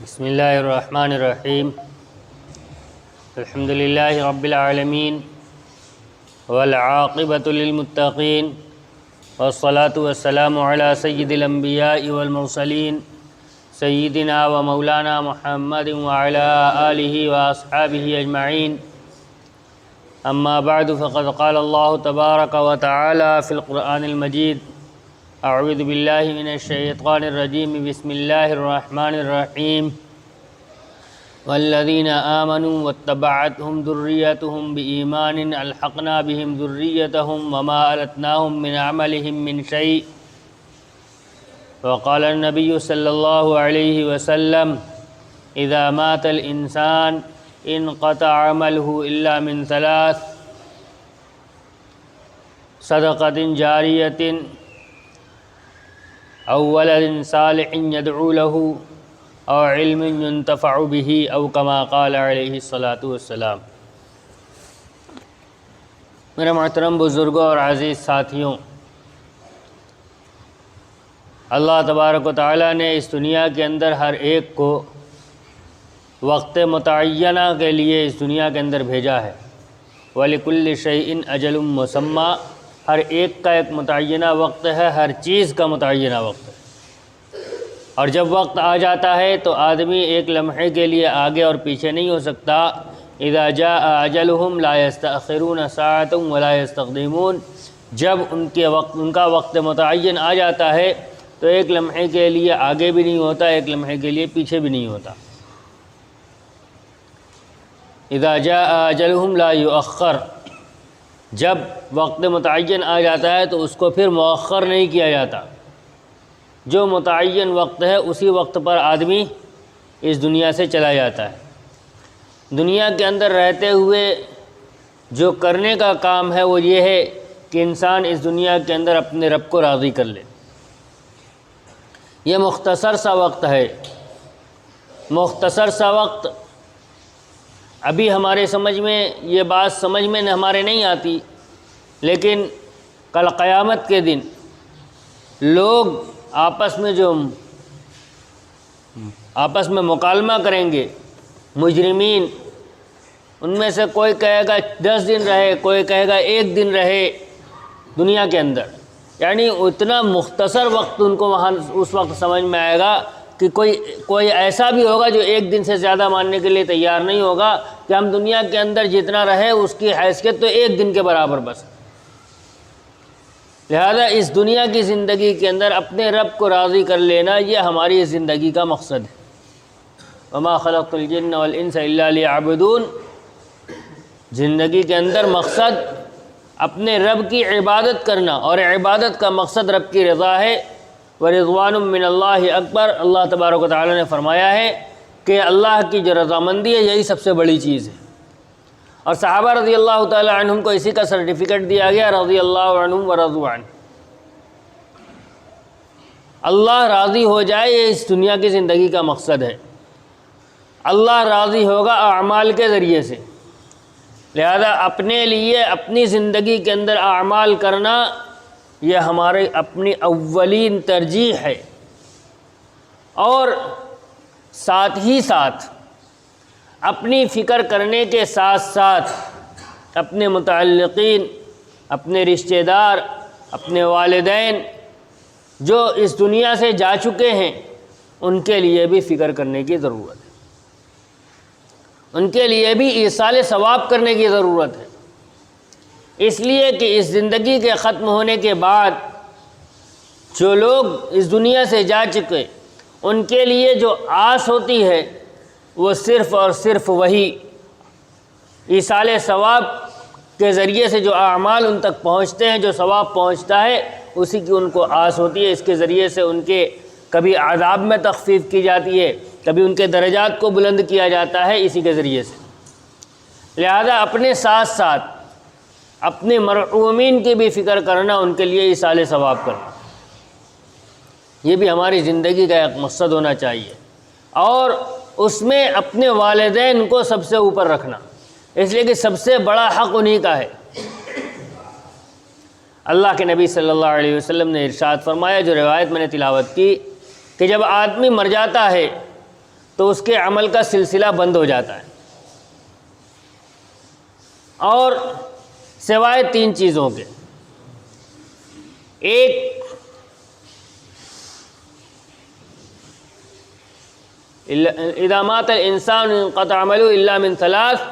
بسم اللہ الرحمن الرحیم الحمد للہ رب العالمین والعاقبۃ للمتقین والصلاة والسلام علی سید الانبیاء والمرسلین سیدنا و مولانا محمد وعلی آلہ واصحابہ اجمعین اما بعد فقد قال اللہ تبارک و تعالی فی القرآن المجید اعوذ باللہ من الشیطان الرجیم بسم اللہ الرحمن الرحیم والذین آمنوا واتبعتهم ذریتهم بإیمان الحقنا بهم ذریتهم وما ألتناهم من عملهم من شیء وقال النبی صلی اللہ علیہ وسلم اذا مات الانسان انقطع عمله الا من ثلاث صدقۃ جاریۃ او ولد صالح يدعو له او علم ينتفع به او كما قال علیہ الصلاۃ والسلام۔ میرے محترم بزرگوں اور عزیز ساتھیوں، اللہ تبارک و تعالیٰ نے اس دنیا کے اندر ہر ایک کو وقت متعینہ کے لیے اس دنیا کے اندر بھیجا ہے۔ وَلِكُلِّ شَيْءٍ أَجَلٌ مُّسَمًّى، ہر ایک کا ایک متعینہ وقت ہے، ہر چیز کا متعینہ وقت ہے، اور جب وقت آ جاتا ہے تو آدمی ایک لمحے کے لیے آگے اور پیچھے نہیں ہو سکتا۔ اذا جاء اجلهم لا يستأخرون ساعة ولا يستقدمون، جب ان کا وقت متعین آ جاتا ہے تو ایک لمحے کے لیے آگے بھی نہیں ہوتا، ایک لمحے کے لیے پیچھے بھی نہیں ہوتا۔ اذا جاء اجلهم لا يؤخر، جب وقت متعین آ جاتا ہے تو اس کو پھر مؤخر نہیں کیا جاتا، جو متعین وقت ہے اسی وقت پر آدمی اس دنیا سے چلا جاتا ہے۔ دنیا کے اندر رہتے ہوئے جو کرنے کا کام ہے وہ یہ ہے کہ انسان اس دنیا کے اندر اپنے رب کو راضی کر لے۔ یہ مختصر سا وقت ہے، مختصر سا وقت۔ ابھی ہمارے سمجھ میں یہ بات سمجھ میں ہمارے نہیں آتی، لیکن کل قیامت کے دن لوگ آپس میں مکالمہ کریں گے، مجرمین، ان میں سے کوئی کہے گا 10 دن رہے، کوئی کہے گا 1 دن رہے دنیا کے اندر، یعنی اتنا مختصر وقت ان کو وہاں اس وقت سمجھ میں آئے گا کہ کوئی ایسا بھی ہوگا جو 1 دن سے زیادہ ماننے کے لیے تیار نہیں ہوگا کہ ہم دنیا کے اندر جتنا رہے اس کی حیثیت تو 1 دن کے برابر بس۔ لہذا اس دنیا کی زندگی کے اندر اپنے رب کو راضی کر لینا یہ ہماری زندگی کا مقصد ہے۔ وما خلقت الجن والانس الا لیعبدون، زندگی کے اندر مقصد اپنے رب کی عبادت کرنا، اور عبادت کا مقصد رب کی رضا ہے۔ ورضوان من اللہ اکبر، اللہ تبارک و تعالیٰ نے فرمایا ہے کہ اللہ کی جو رضامندی ہے یہی سب سے بڑی چیز ہے، اور صحابہ رضی اللہ تعالیٰ عنہم کو اسی کا سرٹیفکیٹ دیا گیا، رضی اللہ عنہم ورضوا عنہ۔ اللہ راضی ہو جائے یہ اس دنیا کی زندگی کا مقصد ہے۔ اللہ راضی ہوگا اعمال کے ذریعے سے، لہذا اپنے لیے اپنی زندگی کے اندر اعمال کرنا یہ ہمارے اپنی اولین ترجیح ہے، اور ساتھ ہی ساتھ اپنی فکر کرنے کے ساتھ ساتھ اپنے متعلقین، اپنے رشتہ دار، اپنے والدین جو اس دنیا سے جا چکے ہیں ان کے لیے بھی فکر کرنے کی ضرورت ہے، ان کے لیے بھی ایصال ثواب کرنے کی ضرورت ہے، اس لیے کہ اس زندگی کے ختم ہونے کے بعد جو لوگ اس دنیا سے جا چکے ان کے لیے جو آس ہوتی ہے وہ صرف اور صرف وہی ایصال ثواب کے ذریعے سے جو اعمال ان تک پہنچتے ہیں، جو ثواب پہنچتا ہے اسی کی ان کو آس ہوتی ہے۔ اس کے ذریعے سے ان کے کبھی عذاب میں تخفیف کی جاتی ہے، کبھی ان کے درجات کو بلند کیا جاتا ہے اسی کے ذریعے سے۔ لہذا اپنے ساتھ ساتھ اپنے مرحومین کی بھی فکر کرنا، ان کے لیے ایصال ثواب کرنا، یہ بھی ہماری زندگی کا ایک مقصد ہونا چاہیے، اور اس میں اپنے والدین کو سب سے اوپر رکھنا، اس لیے کہ سب سے بڑا حق انہی کا ہے۔ اللہ کے نبی صلی اللہ علیہ وسلم نے ارشاد فرمایا، جو روایت میں نے تلاوت کی، کہ جب آدمی مر جاتا ہے تو اس کے عمل کا سلسلہ بند ہو جاتا ہے، اور سوائے 3 چیزوں کے، ایک اذا مات الانسان انقطع عمله الا من 3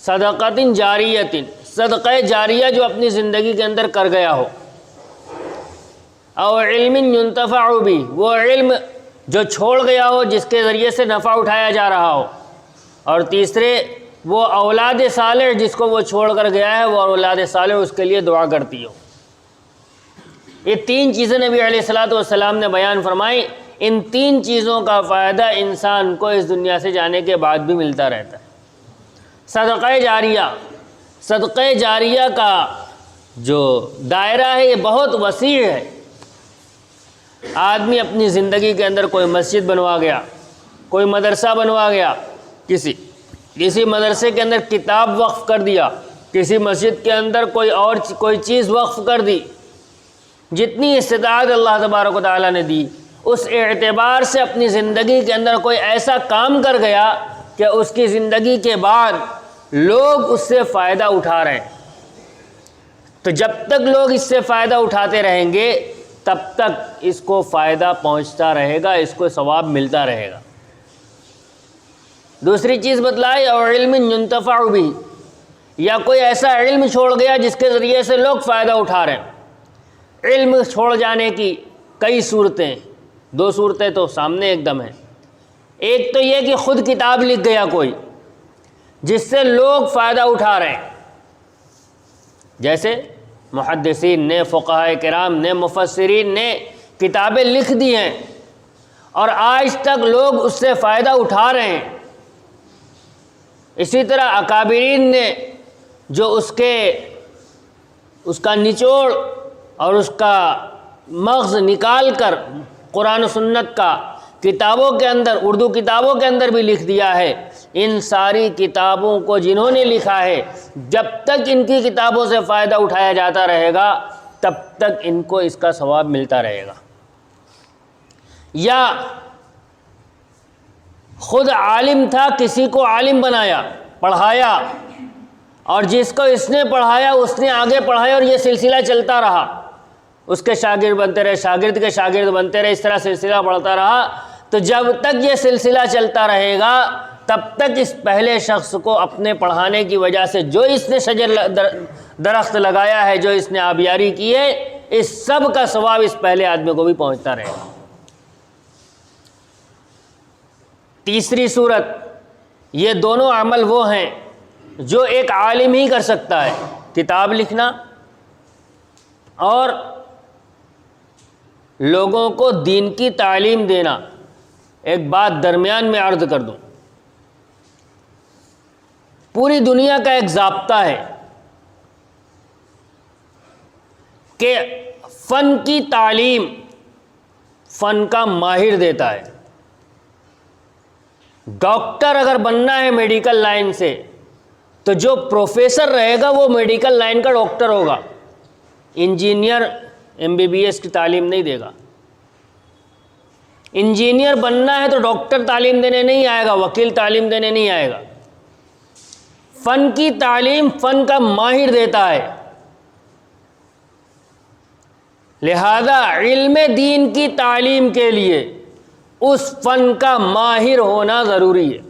صدقۃ جاریۃ، صدقہ جاریہ جو اپنی زندگی کے اندر کر گیا ہو، او علم ينتفع بھی، وہ علم جو چھوڑ گیا ہو جس کے ذریعے سے نفع اٹھایا جا رہا ہو، اور تیسرے وہ اولاد صالح جس کو وہ چھوڑ کر گیا ہے، وہ اولاد صالح اس کے لیے دعا کرتی ہو۔ یہ 3 چیزیں نبی علیہ الصلوۃ والسلام نے بیان فرمائی۔ ان 3 چیزوں کا فائدہ انسان کو اس دنیا سے جانے کے بعد بھی ملتا رہتا ہے۔ صدقہ جاریہ، صدقہ جاریہ کا جو دائرہ ہے یہ بہت وسیع ہے۔ آدمی اپنی زندگی کے اندر کوئی مسجد بنوا گیا، کوئی مدرسہ بنوا گیا، کسی مدرسے کے اندر کتاب وقف کر دیا، کسی مسجد کے اندر کوئی چیز وقف کر دی، جتنی استطاعت اللہ تبارک و تعالیٰ نے دی اس اعتبار سے اپنی زندگی کے اندر کوئی ایسا کام کر گیا کہ اس کی زندگی کے بعد لوگ اس سے فائدہ اٹھا رہے ہیں۔ تو جب تک لوگ اس سے فائدہ اٹھاتے رہیں گے تب تک اس کو فائدہ پہنچتا رہے گا، اس کو ثواب ملتا رہے گا۔ دوسری چیز بتلائی، اور علم ينتفع بھی، یا کوئی ایسا علم چھوڑ گیا جس کے ذریعے سے لوگ فائدہ اٹھا رہے ہیں۔ علم چھوڑ جانے کی کئی صورتیں، 2 صورتیں تو سامنے ایک دم ہیں۔ ایک تو یہ کہ خود کتاب لکھ گیا کوئی جس سے لوگ فائدہ اٹھا رہے ہیں، جیسے محدثین نے، فقہاء کرام نے، مفسرین نے کتابیں لکھ دی ہیں اور آج تک لوگ اس سے فائدہ اٹھا رہے ہیں۔ اسی طرح اکابرین نے جو اس کا نچوڑ اور اس کا مغز نکال کر قرآن و سنت کا کتابوں کے اندر، اردو کتابوں کے اندر بھی لکھ دیا ہے، ان ساری کتابوں کو جنہوں نے لکھا ہے جب تک ان کی کتابوں سے فائدہ اٹھایا جاتا رہے گا تب تک ان کو اس کا ثواب ملتا رہے گا۔ یا خود عالم تھا، کسی کو عالم بنایا، پڑھایا، اور جس کو اس نے پڑھایا اس نے آگے پڑھایا اور یہ سلسلہ چلتا رہا، اس کے شاگرد بنتے رہے، شاگرد کے شاگرد بنتے رہے، اس طرح سلسلہ بڑھتا رہا۔ تو جب تک یہ سلسلہ چلتا رہے گا تب تک اس پہلے شخص کو اپنے پڑھانے کی وجہ سے جو اس نے شجر درخت لگایا ہے، جو اس نے آبیاری کی ہے، اس سب کا ثواب اس پہلے آدمی کو بھی پہنچتا رہے گا۔ تیسری صورت، یہ دونوں عمل وہ ہیں جو ایک عالم ہی کر سکتا ہے، کتاب لکھنا اور لوگوں کو دین کی تعلیم دینا۔ ایک بات درمیان میں عرض کر دوں، پوری دنیا کا ایک ضابطہ ہے کہ فن کی تعلیم فن کا ماہر دیتا ہے۔ ڈاکٹر اگر بننا ہے میڈیکل لائن سے تو جو پروفیسر رہے گا وہ میڈیکل لائن کا ڈاکٹر ہوگا، انجینئر MBBS کی تعلیم نہیں دے گا۔ انجینئر بننا ہے تو ڈاکٹر تعلیم دینے نہیں آئے گا، وکیل تعلیم دینے نہیں آئے گا۔ فن کی تعلیم فن کا ماہر دیتا ہے، لہذا علم دین کی تعلیم کے لیے اس فن کا ماہر ہونا ضروری ہے۔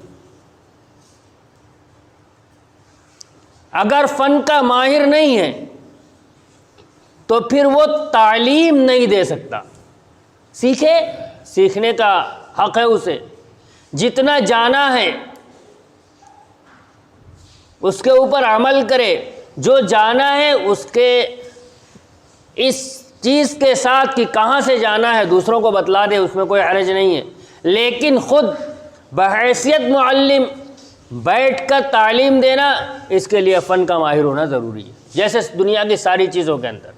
اگر فن کا ماہر نہیں ہے تو پھر وہ تعلیم نہیں دے سکتا۔ سیکھنے کا حق ہے اسے، جتنا جانا ہے اس کے اوپر عمل کرے، جو جانا ہے اس کے اس چیز کے ساتھ کہ کہاں سے جانا ہے دوسروں کو بتلا دے، اس میں کوئی حرج نہیں ہے، لیکن خود بحیثیت معلم بیٹھ کر تعلیم دینا، اس کے لیے فن کا ماہر ہونا ضروری ہے، جیسے دنیا کی ساری چیزوں کے اندر۔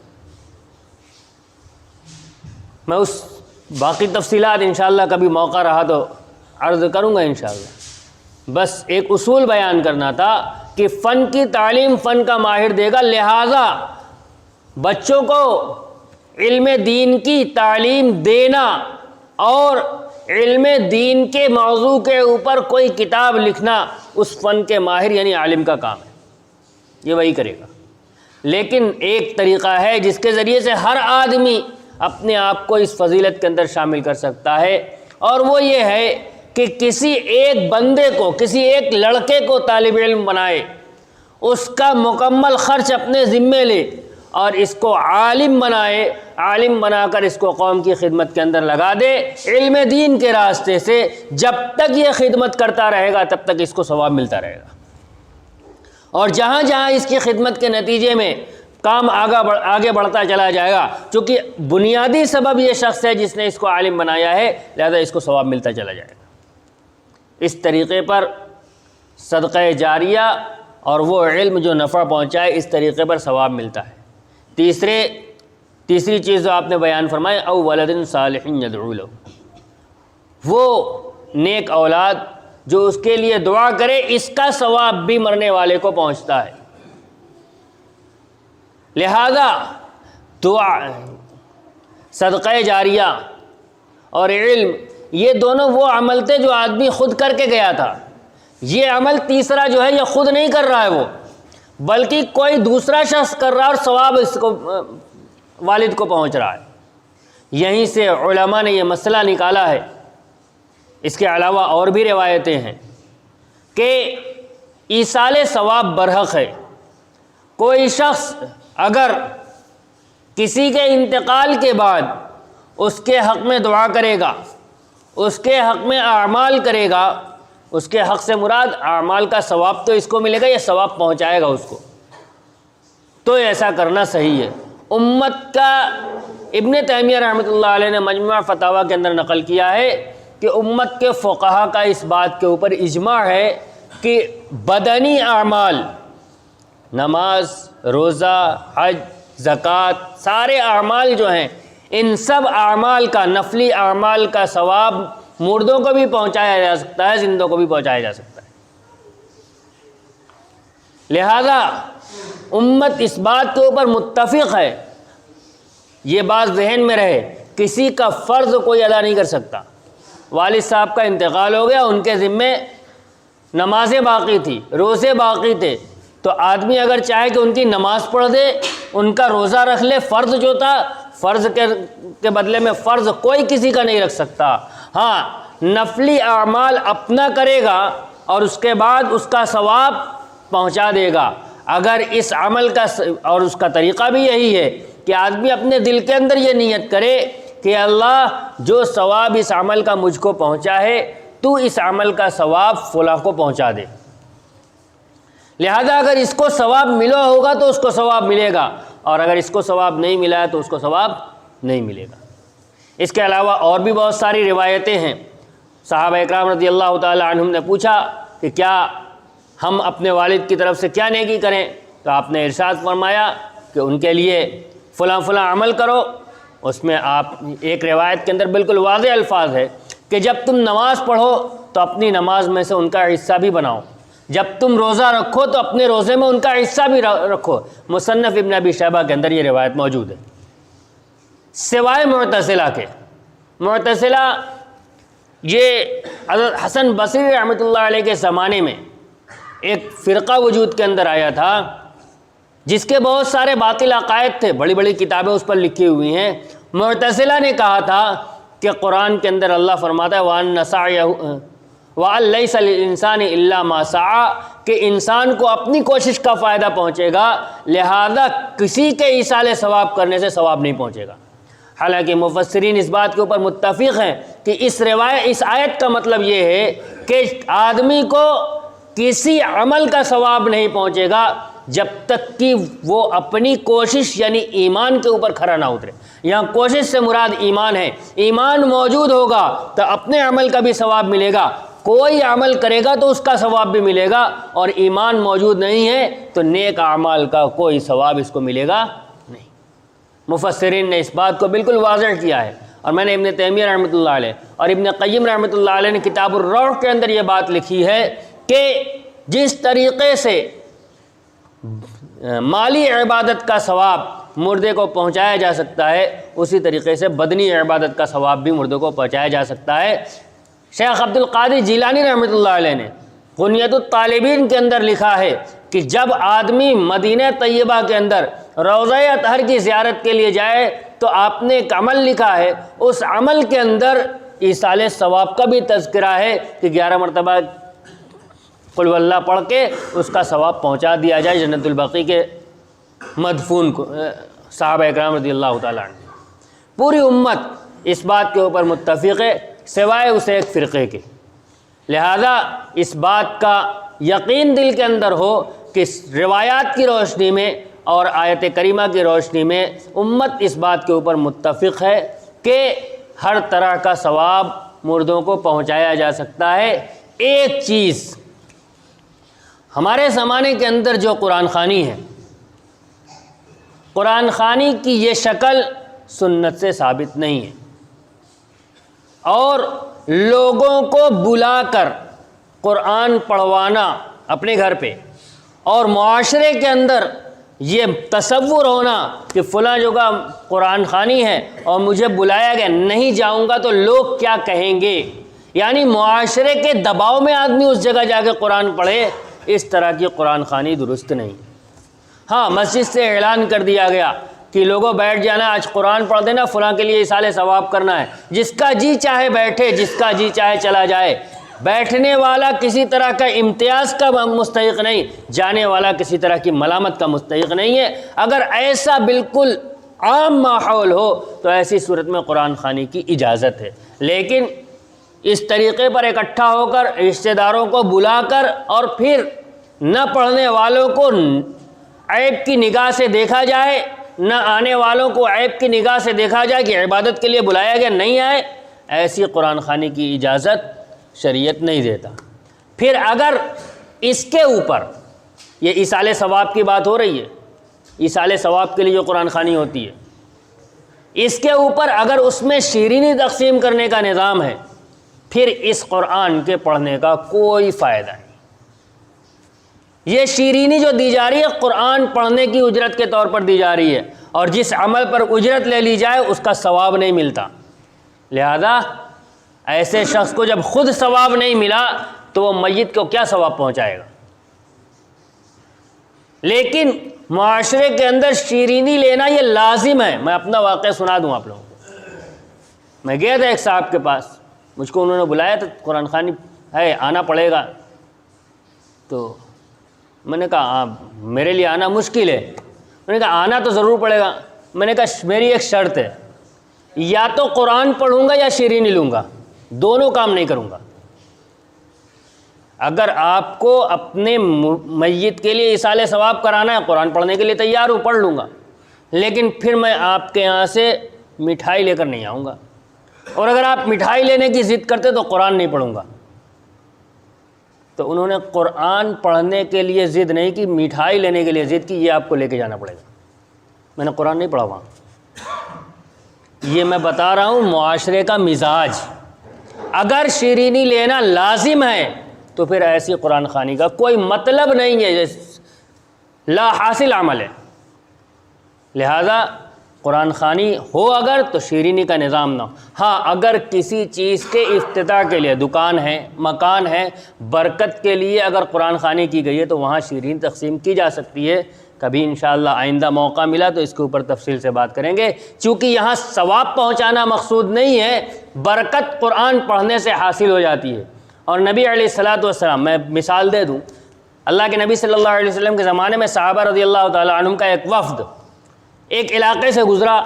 میں اس باقی تفصیلات انشاءاللہ کبھی موقع رہا تو عرض کروں گا انشاءاللہ۔ بس ایک اصول بیان کرنا تھا کہ فن کی تعلیم فن کا ماہر دے گا، لہٰذا بچوں کو علم دین کی تعلیم دینا اور علم دین کے موضوع کے اوپر کوئی کتاب لکھنا اس فن کے ماہر یعنی عالم کا کام ہے، یہ وہی کرے گا۔ لیکن ایک طریقہ ہے جس کے ذریعے سے ہر آدمی اپنے آپ کو اس فضیلت کے اندر شامل کر سکتا ہے، اور وہ یہ ہے کہ کسی ایک بندے کو، کسی ایک لڑکے کو طالب علم بنائے، اس کا مکمل خرچ اپنے ذمے لے اور اس کو عالم بنائے، عالم بنا کر اس کو قوم کی خدمت کے اندر لگا دے علم دین کے راستے سے۔ جب تک یہ خدمت کرتا رہے گا تب تک اس کو ثواب ملتا رہے گا، اور جہاں جہاں اس کی خدمت کے نتیجے میں کام آگے بڑھتا چلا جائے گا، چونکہ بنیادی سبب یہ شخص ہے جس نے اس کو عالم بنایا ہے، لہذا اس کو ثواب ملتا چلا جائے گا۔ اس طریقے پر صدقہ جاریہ اور وہ علم جو نفع پہنچائے، اس طریقے پر ثواب ملتا ہے۔ تیسری چیز جو آپ نے بیان فرمائی، او ولد صالح یدعو لہ، وہ نیک اولاد جو اس کے لیے دعا کرے، اس کا ثواب بھی مرنے والے کو پہنچتا ہے۔ لہذا دعا، صدقہ جاریہ اور علم، یہ دونوں وہ عمل تھے جو آدمی خود کر کے گیا تھا۔ یہ عمل تیسرا جو ہے یہ خود نہیں کر رہا ہے وہ، بلکہ کوئی دوسرا شخص کر رہا ہے اور ثواب اس کو والد کو پہنچ رہا ہے۔ یہیں سے علماء نے یہ مسئلہ نکالا ہے۔ اس کے علاوہ اور بھی روایتیں ہیں کہ ایصال ثواب برحق ہے۔ کوئی شخص اگر کسی کے انتقال کے بعد اس کے حق میں دعا کرے گا، اس کے حق میں اعمال کرے گا، اس کے حق سے مراد اعمال کا ثواب تو اس کو ملے گا، یہ ثواب پہنچائے گا اس کو، تو ایسا کرنا صحیح ہے۔ امت کا ابن تیمیہ رحمۃ اللہ علیہ نے مجموعہ فتاویٰ کے اندر نقل کیا ہے کہ امت کے فقہا کا اس بات کے اوپر اجماع ہے کہ بدنی اعمال، نماز، روزہ، حج، زکوٰۃ، سارے اعمال جو ہیں، ان سب اعمال کا، نفلی اعمال کا ثواب مردوں کو بھی پہنچایا جا سکتا ہے، زندوں کو بھی پہنچایا جا سکتا ہے۔ لہذا امت اس بات کے اوپر متفق ہے، یہ بات ذہن میں رہے، کسی کا فرض کوئی ادا نہیں کر سکتا۔ والد صاحب کا انتقال ہو گیا، ان کے ذمے نمازیں باقی تھی، روزے باقی تھے، تو آدمی اگر چاہے کہ ان کی نماز پڑھ دے، ان کا روزہ رکھ لے، فرض جو تھا، فرض کے بدلے میں فرض کوئی کسی کا نہیں رکھ سکتا۔ ہاں، نفلی اعمال اپنا کرے گا اور اس کے بعد اس کا ثواب پہنچا دے گا۔ اگر اس عمل کا، اور اس کا طریقہ بھی یہی ہے کہ آدمی اپنے دل کے اندر یہ نیت کرے کہ اللہ جو ثواب اس عمل کا مجھ کو پہنچا ہے، تو اس عمل کا ثواب فلاں کو پہنچا دے۔ لہذا اگر اس کو ثواب ملا ہوگا تو اس کو ثواب ملے گا، اور اگر اس کو ثواب نہیں ملا ہے تو اس کو ثواب نہیں ملے گا۔ اس کے علاوہ اور بھی بہت ساری روایتیں ہیں۔ صحابہ اکرام رضی اللہ تعالی عنہم نے پوچھا کہ کیا ہم اپنے والد کی طرف سے کیا نیکی کریں؟ تو آپ نے ارشاد فرمایا کہ ان کے لیے فلاں فلاں عمل کرو۔ اس میں آپ ایک روایت کے اندر بالکل واضح الفاظ ہے کہ جب تم نماز پڑھو تو اپنی نماز میں سے ان کا حصہ بھی بناؤ، جب تم روزہ رکھو تو اپنے روزے میں ان کا حصہ بھی رکھو۔ مصنف ابن ابی شیبہ کے اندر یہ روایت موجود ہے، سوائے معتزلہ کے۔ معتزلہ یہ حضرت حسن بصری رحمۃ اللہ علیہ کے زمانے میں ایک فرقہ وجود کے اندر آیا تھا جس کے بہت سارے باطل عقائد تھے، بڑی بڑی کتابیں اس پر لکھی ہوئی ہیں۔ معتزلہ نے کہا تھا کہ قرآن کے اندر اللہ فرماتا ہے وَأَنَّ سَعْيَهُ وَأَن لَيْسَ لِلْإِنسَانِ إِلَّا مَا سَعَىٰ، کہ انسان کو اپنی کوشش کا فائدہ پہنچے گا، لہذا کسی کے ایصال ثواب کرنے سے ثواب نہیں پہنچے گا۔ حالانکہ مفسرین اس بات کے اوپر متفق ہیں کہ اس آیت کا مطلب یہ ہے کہ آدمی کو کسی عمل کا ثواب نہیں پہنچے گا جب تک کہ وہ اپنی کوشش یعنی ایمان کے اوپر کھرا نہ اترے۔ یہاں کوشش سے مراد ایمان ہے، ایمان موجود ہوگا تو اپنے عمل کا بھی ثواب ملے گا، کوئی عمل کرے گا تو اس کا ثواب بھی ملے گا، اور ایمان موجود نہیں ہے تو نیک اعمال کا کوئی ثواب اس کو ملے گا نہیں۔ مفسرین نے اس بات کو بالکل واضح کیا ہے، اور میں نے ابن تیمیہ رحمۃ اللہ علیہ اور ابن قیم رحمۃ اللہ علیہ نے کتاب الروح کے اندر یہ بات لکھی ہے کہ جس طریقے سے مالی عبادت کا ثواب مردے کو پہنچایا جا سکتا ہے، اسی طریقے سے بدنی عبادت کا ثواب بھی مردوں کو پہنچایا جا سکتا ہے۔ شیخ عبد القادر جیلانی رحمۃ اللہ علیہ نے غنیۃ الطالبین کے اندر لکھا ہے کہ جب آدمی مدینہ طیبہ کے اندر روضہ اطہر کی زیارت کے لیے جائے تو آپ نے ایک عمل لکھا ہے، اس عمل کے اندر ایصال ثواب کا بھی تذکرہ ہے کہ 11 مرتبہ قل هو اللہ پڑھ کے اس کا ثواب پہنچا دیا جائے جنت البقیع کے مدفون کو، صحابہ اکرام رضی اللہ تعالیٰ عنہ۔ پوری امت اس بات کے اوپر متفق ہے سوائے اسے ایک فرقے کے، لہذا اس بات کا یقین دل کے اندر ہو کہ روایات کی روشنی میں اور آیت کریمہ کی روشنی میں امت اس بات کے اوپر متفق ہے کہ ہر طرح کا ثواب مردوں کو پہنچایا جا سکتا ہے۔ ایک چیز ہمارے زمانے کے اندر جو قرآن خوانی ہے، قرآن خوانی کی یہ شکل سنت سے ثابت نہیں ہے، اور لوگوں کو بلا کر قرآن پڑھوانا اپنے گھر پہ، اور معاشرے کے اندر یہ تصور ہونا کہ فلاں جگہ قرآن خوانی ہے اور مجھے بلایا گیا، نہیں جاؤں گا تو لوگ کیا کہیں گے، یعنی معاشرے کے دباؤ میں آدمی اس جگہ جا کے قرآن پڑھے، اس طرح کی قرآن خوانی درست نہیں۔ ہاں، مسجد سے اعلان کر دیا گیا کہ لوگوں بیٹھ جانا، آج قرآن پڑھ دینا، فلاں کے لیے ایصال ثواب کرنا ہے، جس کا جی چاہے بیٹھے، جس کا جی چاہے چلا جائے، بیٹھنے والا کسی طرح کا امتیاز کا مستحق نہیں، جانے والا کسی طرح کی ملامت کا مستحق نہیں ہے۔ اگر ایسا بالکل عام ماحول ہو تو ایسی صورت میں قرآن خوانی کی اجازت ہے، لیکن اس طریقے پر اکٹھا ہو کر رشتہ داروں کو بلا کر اور پھر نہ پڑھنے والوں کو عیب کی نگاہ سے دیکھا جائے، نہ آنے والوں کو عیب کی نگاہ سے دیکھا جائے کہ عبادت کے لیے بلایا گیا نہیں آئے، ایسی قرآن خوانی کی اجازت شریعت نہیں دیتا۔ پھر اگر اس کے اوپر یہ ایصال ثواب کی بات ہو رہی ہے، ایصال ثواب کے لیے جو قرآن خوانی ہوتی ہے، اس کے اوپر اگر اس میں شیرینی تقسیم کرنے کا نظام ہے، پھر اس قرآن کے پڑھنے کا کوئی فائدہ نہیں۔ یہ شیرینی جو دی جا رہی ہے قرآن پڑھنے کی اجرت کے طور پر دی جا رہی ہے، اور جس عمل پر اجرت لے لی جائے اس کا ثواب نہیں ملتا، لہذا ایسے شخص کو جب خود ثواب نہیں ملا تو وہ میت کو کیا ثواب پہنچائے گا۔ لیکن معاشرے کے اندر شیرینی لینا یہ لازم ہے۔ میں اپنا واقعہ سنا دوں آپ لوگوں کو۔ میں گیا تھا ایک صاحب کے پاس، مجھ کو انہوں نے بلایا تھا، قرآن خوانی ہے، آنا پڑے گا۔ تو میں نے کہا میرے لیے آنا مشکل ہے۔ انہوں نے کہا آنا تو ضرور پڑے گا۔ میں نے کہا میری ایک شرط ہے، یا تو قرآن پڑھوں گا یا شیرینی لوں گا، دونوں کام نہیں کروں گا۔ اگر آپ کو اپنے میت کے لیے ایصال ثواب کرانا ہے، قرآن پڑھنے کے لیے تیار ہوں، پڑھ لوں گا، لیکن پھر میں آپ کے یہاں سے مٹھائی لے کر نہیں آؤں گا، اور اگر آپ مٹھائی لینے کی ضد کرتے تو قرآن نہیں پڑھوں گا۔ تو انہوں نے قرآن پڑھنے کے لیے ضد نہیں کی، مٹھائی لینے کے لیے ضد کی، یہ آپ کو لے کے جانا پڑے گا۔ میں نے قرآن نہیں پڑھا وہاں۔ یہ میں بتا رہا ہوں معاشرے کا مزاج۔ اگر شیرینی لینا لازم ہے تو پھر ایسی قرآن خوانی کا کوئی مطلب نہیں ہے، لا حاصل عمل ہے۔ لہذا قرآن خوانی ہو اگر تو شیرینی کا نظام نہ ہو۔ ہاں، اگر کسی چیز کے افتتاح کے لیے دکان ہے، مکان ہے، برکت کے لیے اگر قرآن خوانی کی گئی ہے تو وہاں شیرین تقسیم کی جا سکتی ہے۔ کبھی انشاءاللہ آئندہ موقع ملا تو اس کے اوپر تفصیل سے بات کریں گے، چونکہ یہاں ثواب پہنچانا مقصود نہیں ہے، برکت قرآن پڑھنے سے حاصل ہو جاتی ہے۔ اور نبی علیہ الصلاۃ والسلام، میں مثال دے دوں، اللہ کے نبی صلی اللہ علیہ وسلم کے زمانے میں صحابہ رضی اللہ تعالیٰ عنہم کا ایک وفد ایک علاقے سے گزرا،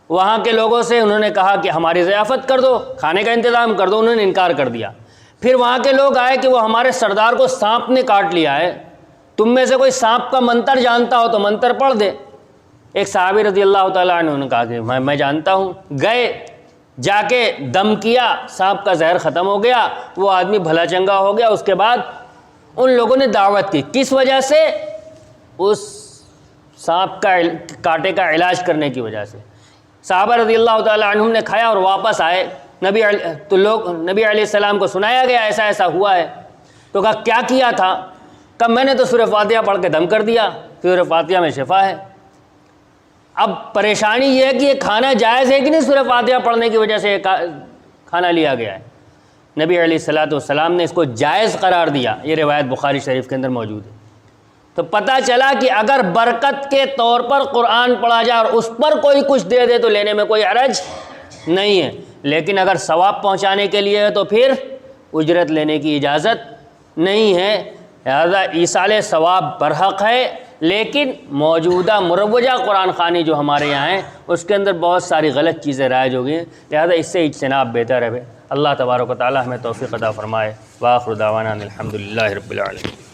وہاں کے لوگوں سے انہوں نے کہا کہ ہماری ضیافت کر دو، کھانے کا انتظام کر دو، انہوں نے انکار کر دیا۔ پھر وہاں کے لوگ آئے کہ وہ ہمارے سردار کو سانپ نے کاٹ لیا ہے، تم میں سے کوئی سانپ کا منتر جانتا ہو تو منتر پڑھ دے۔ ایک صحابی رضی اللہ تعالیٰ عنہ نے کہا کہ میں جانتا ہوں۔ گئے، جا کے دم کیا، سانپ کا زہر ختم ہو گیا، وہ آدمی بھلا چنگا ہو گیا۔ اس کے بعد ان لوگوں نے دعوت کی، کس وجہ سے؟ اس سانپ کا کاٹے کا علاج کرنے کی وجہ سے۔ صحابہ رضی اللہ تعالیٰ عنہم نے کھایا اور واپس آئے، نبی علیہ السلام کو سنایا گیا ایسا ایسا ہوا ہے۔ تو کہا کیا کیا تھا؟ کہا میں نے تو سورہ فاتحہ پڑھ کے دم کر دیا، سورہ فاتحہ میں شفا ہے۔ اب پریشانی یہ ہے کہ یہ کھانا جائز ہے کہ نہیں سورہ فاتحہ پڑھنے کی وجہ سے کھانا لیا گیا ہے؟ نبی علیہ الصلوۃ والسلام نے اس کو جائز قرار دیا، یہ روایت بخاری شریف کے اندر موجود ہے۔ تو پتہ چلا کہ اگر برکت کے طور پر قرآن پڑھا جائے اور اس پر کوئی کچھ دے دے تو لینے میں کوئی حرج نہیں ہے، لیکن اگر ثواب پہنچانے کے لیے ہے تو پھر اجرت لینے کی اجازت نہیں ہے۔ لہذا ایصال ثواب برحق ہے، لیکن موجودہ مروجہ قرآن خوانی جو ہمارے یہاں ہیں اس کے اندر بہت ساری غلط چیزیں رائج ہو گئی ہیں، لہذا اس سے اجتناب بہتر ہے۔ اللہ تبارک و تعالی ہمیں توفیق عطا فرمائے۔ وآخر دعوانا الحمد للہ رب العالمین۔